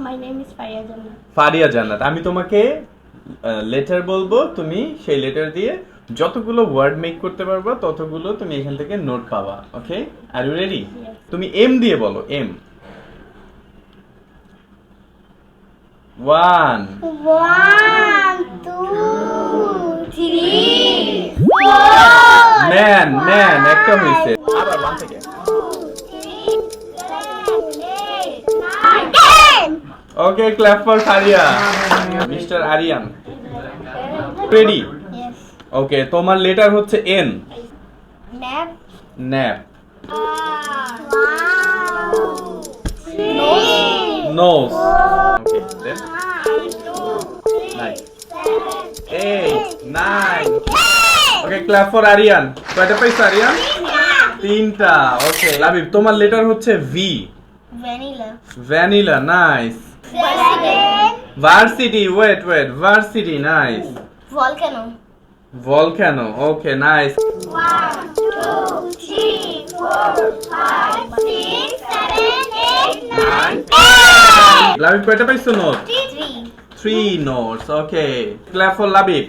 My name is Faria Jannat. Faria জান্নাত। আমি তোমাকে লেটার বলবো, তুমি সেই লেটার দিয়ে যতগুলো ওয়ার্ড মেক করতে পারবা ততগুলো তুমি এখান থেকে নোট পাবা। ওকে, আর ইউ রেডি? Yes. তুমি এম দিয়ে বলো, এম। 1 1 2 3 4 ম্যান ম্যান একটা হইছে, আবার 1 থেকে। 10 okay, clap for Faria. Mister Ariyan, ready? Yes. Okay, তোমার লেটার হচ্ছে N. Nap. Nap. Nose. Nose. Okay, then 9 8 9। Okay, clap for Ariyan. কয়টা পাইছো আরিয়ান? 3টা। ওকে, লাবিব, তোমার লেটার হচ্ছে V. Vanilla. Vanilla, nice. Varsity, wait wait, varsity, nice. Volcano. Volcano, okay, nice. 1 2 3 4 5 6 7 8 9 Labib কয়টা পাইছো note? 3 3 notes. Okay, clap for Labib.